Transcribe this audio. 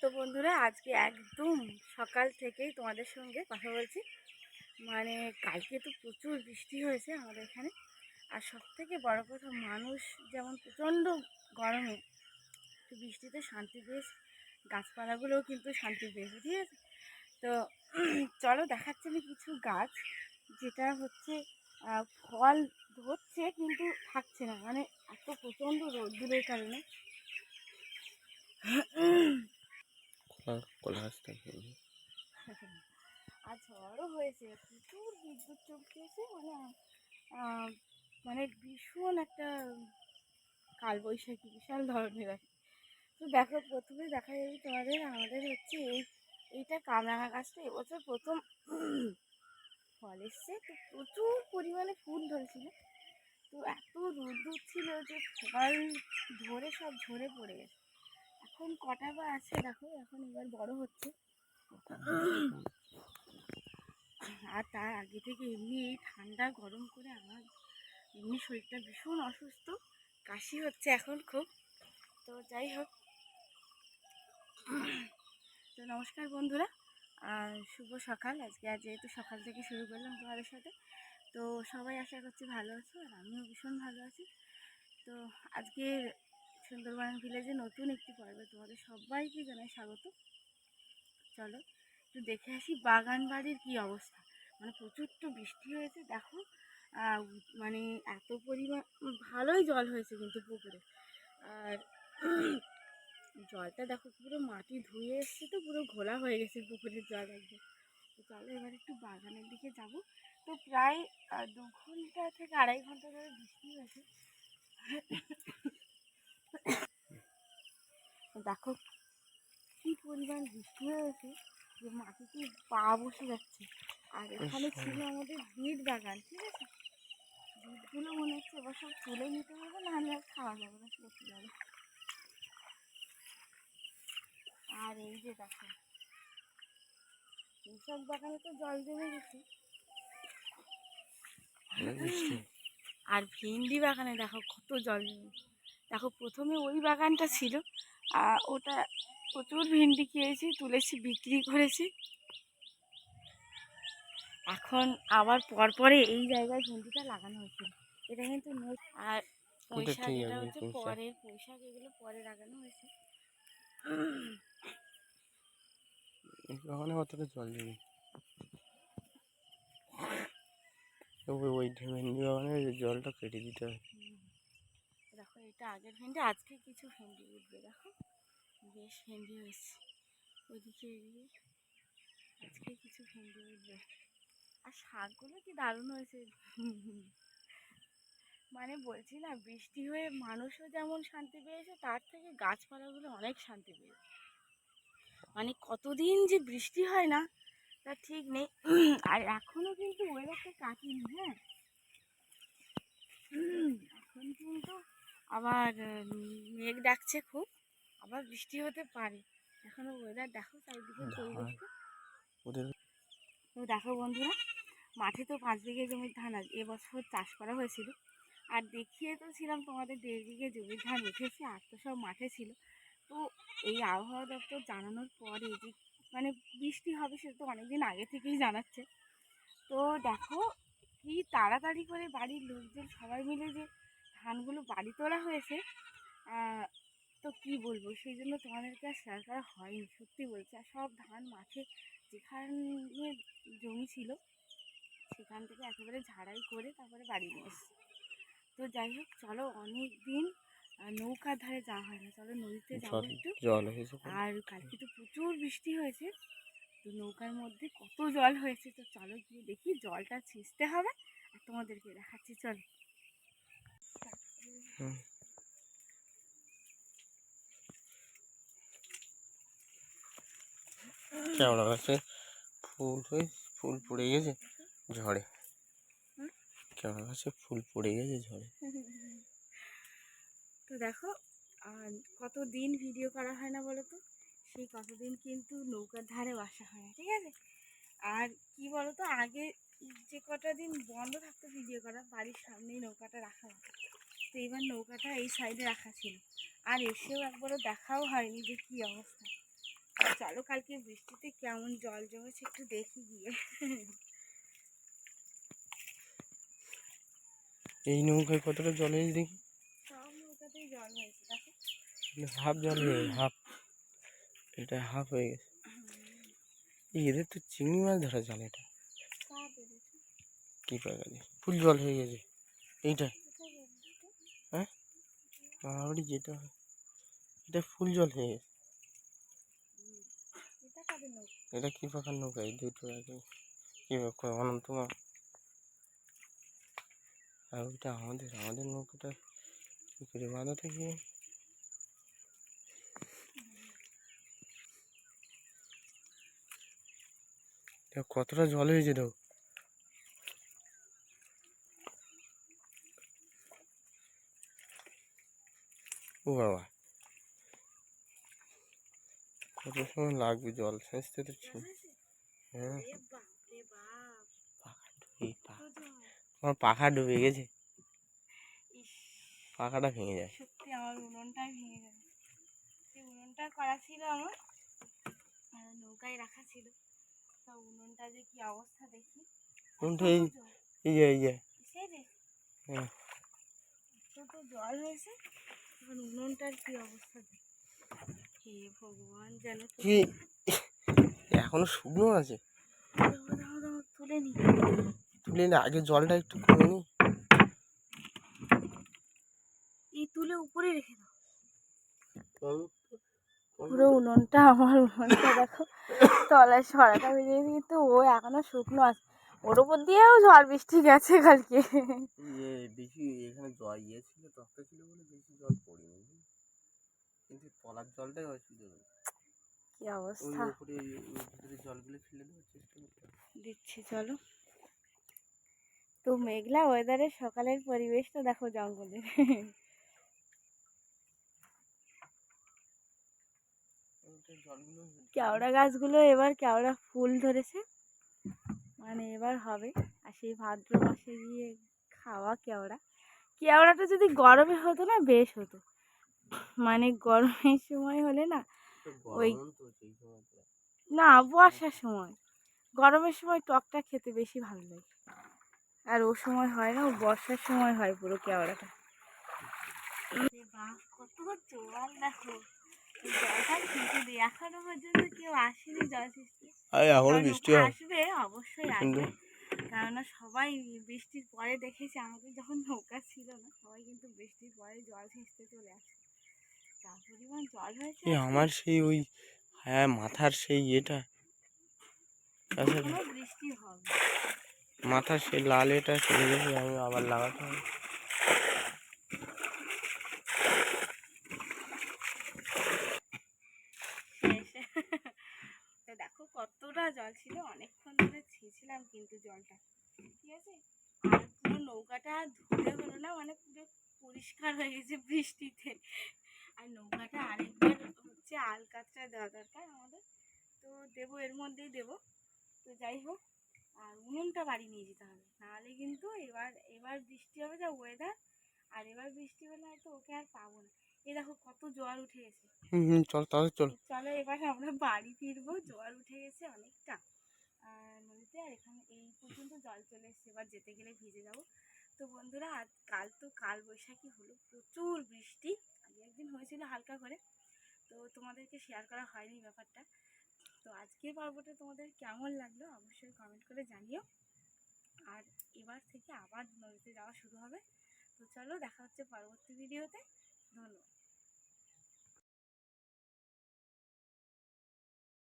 তো বন্ধুরা, আজকে একদম সকাল থেকেই তোমাদের সঙ্গে কথা বলছি। মানে কালকে তো প্রচুর বৃষ্টি হয়েছে আমাদের এখানে। আর সবথেকে বড় কথা, মানুষ যেমন প্রচণ্ড গরমে একটু বৃষ্টিতে শান্তি পেয়েছে, গাছপালাগুলোও কিন্তু শান্তি পেয়েছে, ঠিক আছে? তো চলো দেখাচ্ছি আমি কিছু গাছ, যেটা হচ্ছে ফল ধরছে কিন্তু থাকছে না, মানে এত প্রচণ্ড রোদ্দুরের কারণে। আর ঝড়ও হয়েছে, প্রচুর বিদ্যুৎ চমকেছে, মানে ভীষণ একটা কালবৈশাখী বিশাল ধরনের আছে। তো দেখো, প্রথমে দেখা যাবে তোমাদের আমাদের হচ্ছে এইটা কামরাঙা গাছটা এবছর প্রথম ফল এসছে। তো প্রচুর পরিমাণে ফুল ধরেছিল, তো এত রোদ্দুর ছিল যে ফল ধরে সব ঝরে পড়ে গেছে। এখন কটা বা আছে দেখো, এখন এবার বড় হচ্ছে। আর তার আগে থেকে এমনি এই ঠান্ডা গরম করে আমার এমনি শরীরটা ভীষণ অসুস্থ, কাশি হচ্ছে এখন খুব। তো যাই হোক, তো নমস্কার বন্ধুরা, শুভ সকাল। আজকে যেহেতু সকাল থেকে শুরু করলাম তোমাদের সাথে, তো সবাই আশা করছি ভালো আছো, আর আমিও ভীষণ ভালো আছি। তো আজকে সুন্দরবন ভিলেজে নতুন একটি পর্বে তোমাদের সবাইকে জানাই স্বাগত। চলো একটু দেখে আসি বাগান বাড়ির কী অবস্থা। মানে প্রচুর তো বৃষ্টি হয়েছে, দেখো মানে এত পরিমাণ ভালোই জল হয়েছে কিন্তু পুকুরে। আর জলটা দেখো পুরো মাটি ধুয়ে এসছে, তো পুরো ঘোলা হয়ে গেছে পুকুরের জল একদম। তো চলো এবার একটু বাগানের দিকে যাব। তো প্রায় 2 ঘন্টা থেকে 2.5 ঘন্টা ধরে বৃষ্টি হয়েছে। দেখো কি পরিমাণ বৃষ্টি হয়েছে যে মাটিতে পা বসে যাচ্ছে। আর এখানে ছিল আমাদের বিট বাগান, ঠিক আছে? বিটগুলো মনে হচ্ছে এবার সব তুলে নিতে হবে, নাহলে আর খাওয়া যাবে না, পচে যাবে। আর এই যে দেখো, এইসব বাগানে তো জল জমে গেছে। আর ভেন্ডি বাগানে দেখো কত জল জমে। দেখো প্রথমে ওই বাগানটা ছিল, ওটা প্রচুর ভেন্ডি খেয়েছি, তুলেছি, বিক্রি করেছি। এখন আবার পরপরে এই জায়গায় ভেন্ডিটা লাগানো হয়েছিল। এটা কিন্তু আর পুঁই শাক, এটা হচ্ছে পরের পুঁই শাক, এগুলো পরে লাগানো হয়েছে। অতটা জল নেই, ওই ভেন্ডি বাগানে জলটা কেটে দিতে হয়। দেখো এটা আগের ভেন্ডি, আজকে কিছু ভেন্ডি উঠবে, দেখো বেশ ভেন্ডি হয়েছে। ওইদিকে এদিকে আজকে কিছু ভেন্ডি উঠবে। আর শাকগুলো কি দারুণ হয়েছে। মানে বলছি না, বৃষ্টি হয়ে মানুষও যেমন শান্তি পেয়েছে, তার থেকে গাছপালাগুলো অনেক শান্তি পেয়েছে। মানে কতদিন যে বৃষ্টি হয় না তার ঠিক নেই। আর এখনো কিন্তু ওয়েদারটা কাটেনি, হ্যাঁ, এখন কিন্তু আবার মেঘ ডাকছে খুব, আবার বৃষ্টি হতে পারে। এখনো ওয়েদার দেখো চারিদিকে পরিবেশটা। তো দেখো বন্ধুরা, মাঠে তো 5 বিঘে জমির ধান এবছর চাষ করা হয়েছিল। আর দেখিয়ে তো ছিলাম তোমাদের 1.5 বিঘে জমির ধান উঠেছে, আর তো সব মাঠে ছিল। তো এই আবহাওয়া দপ্তর জানানোর পরে যে মানে বৃষ্টি হবে, সেটা তো অনেকদিন আগে থেকেই জানাচ্ছে। তো দেখো কি তাড়াতাড়ি করে বাড়ির লোকজন সবাই মিলে যে ধানগুলো বাড়ি তোলা হয়েছে, তো কি বলবো, সেই জন্য তোমাদেরকে আর শেয়ার করা হয়নি, সত্যি বলছি। আর সব ধান মাঠে যেখানে জমি ছিল সেখান থেকে একেবারে ঝাড়াই করে তারপরে বাড়ি নিয়ে এসেছি। তো যাই হোক, চলো অনেক দিন নৌকার ধারে যাওয়া হয় না, চলো নদীতে যাবো একটু। জল হয়েছে, আর কালকে তো প্রচুর বৃষ্টি হয়েছে, তো নৌকার মধ্যে কত জল হয়েছে, তো চলো গিয়ে দেখি, জলটা ছেঁচতে হবে আর তোমাদেরকে দেখাচ্ছি, চলো। কেওড়া গাছে ফুল পড়ে গেছে ঝড়ে। কেওড়া গাছে ফুল পড়ে গেছে ঝড়ে। তো দেখো, কতদিন ভিডিও করা হয় না বলো তো, সেই কতদিন কিন্তু নৌকার ধারে বাসা হয় না, ঠিক আছে। আর কি বলো তো, আগে যে কটা দিন বন্ধ থাকতো ভিডিও করা, বাড়ির সামনেই নৌকাটা রাখা হতো, তো এবার নৌকাটা এই সাইডে রাখা ছিল, আর এসেও একবারও দেখাও হয়নি যে কী অবস্থা। চলো কালকে বৃষ্টিতে কেমন জল জমেছে একটু দেখি গিয়ে। এই নৌকায় কতটা জল হয়েছে দেখি। সব নৌকাতেই জল হয়েছে দেখো। হাফ জল হয়ে গেছে, হাফ, এটা হাফ হয়ে গেছে। এদের তো চিংড়ি মাছ ধরা জাল এটা। কি পাকা ফুল জল হয়ে গেছে এইটা। হ্যাঁ, মামাবাড়ি যেতে হয়, এটা ফুল জল হয়ে গেছে। এটা কি পাখার নৌকা? এই দুটো আগে কি অনন্ত মা, আর ওইটা আমাদের নৌকাটা কি করে বাঁধা থেকে। কতটা জল হয়েছে তো। ও বাবা, কত সময় লাগবে জল সেচতে তো। হ্যাঁ, আমার পাখা ডুবে গেছে, পাখাটা ভেঙে যায়। সত্যি আমার উনুনটাই ভেঙে যাবে। সেই উনুনটা করা ছিল আমার, নৌকায় রাখা ছিল, তা উনুনটা যে কি অবস্থা দেখি। হ্যাঁ, তো জল হয়েছে, এখন উনুনটার কি অবস্থা দেখি। হে ভগবান, যেন কি এখনো শুকনো আছে। তুলে নি, আগে জলটা একটু কমে নি, এই তুলে উপরে রেখে দাও। পুরো পুরো উনুনটা, আমার উনুনটা দেখো তলায় সরাটা বেরিয়েছে, কিন্তু ও এখনো শুকনো আছে। ওর উপর দিয়েও ঝড় বৃষ্টি গেছে কালকে। বেশি এখানে জল ছিল, তক্তা ছিল বলে বেশি জল পড়েনি, কিন্তু তলার জলটাই অসুবিধা হয়েছে। কি অবস্থা, ভিতরে জলগুলো ফেলে দেওয়ার চেষ্টা করতে দিচ্ছি চলো। তো মেঘলা ওয়েদারে সকালের পরিবেশটা দেখো জঙ্গলের। কেওড়া গাছগুলো এবার কেওড়া ফুল ধরেছে, মানে এবার হবে। আর সেই ভাদ্র মাসে গিয়ে খাওয়া কেওড়াটা যদি গরমে হতো না বেশ হতো, মানে গরমের সময় হলে না, ওই না বর্ষার সময়, গরমের সময় টকটা খেতে বেশি ভালো লাগে, আর ও সময় হয় না, ও বর্ষার সময় হয় পুরো কেওড়াটা। কত জল দেখো, জলটা খেতে দিই, এখনো পর্যন্ত কেউ আসেনি জল ছেঁচতে। আসবে, অবশ্যই আসবে, কেননা সবাই বৃষ্টির পরে দেখেছি, আমাদের যখন নৌকা ছিল না সবাই কিন্তু বৃষ্টির পরে জল ছেঁচতে চলে আসে, যা পরিমাণ জল হয়েছে। আমার সেই ওই হ্যাঁ মাথার সেই এটা বৃষ্টি হবে, মাথার সেই লাল এটা চলে গেছে, আমি আবার লাগাতে হবে। দেখো কতটা জল ছিল, অনেকক্ষণ ধরে ছেঁচছিলাম কিন্তু জলটা, ঠিক আছে। আর পুরো নৌকাটা ধুতে হলো না, মানে পুরো পরিষ্কার হয়ে গেছে বৃষ্টিতে। আর নৌকাটা আরেকবার হচ্ছে আলকাতরা দেওয়া দরকার আমাদের, তো দেবো, এর মধ্যেই দেবো। তো যাই হোক, আর উনুনটা বাড়ি নিয়ে যেতে হবে, নাহলে কিন্তু এবার বৃষ্টি হবে যা ওয়েদার, আর এবার বৃষ্টি হলে হয়তো ওকে আর পাবো না। এই দেখো কত জল উঠে গেছে। চলো এবার আমরা বাড়ি ফিরবো, জল উঠে গেছে অনেকটা নদীতে, আর এখানে এই পর্যন্ত জল চলে এসছে, এবার যেতে গেলে ভিজে যাবো। তো বন্ধুরা, কাল বৈশাখী হলো, প্রচুর বৃষ্টি, আগে একদিন হয়েছিল হালকা করে, তো তোমাদেরকে শেয়ার করা হয়নি ব্যাপারটা। তো আজকের পর্বটা তোমাদের কেমন লাগলো অবশ্যই কমেন্ট করে জানিও, আর এবার থেকে আবার নদীতে যাওয়া শুরু হবে। তো চলো, দেখা হচ্ছে পরবর্তী ভিডিওতে, ধন্যবাদ।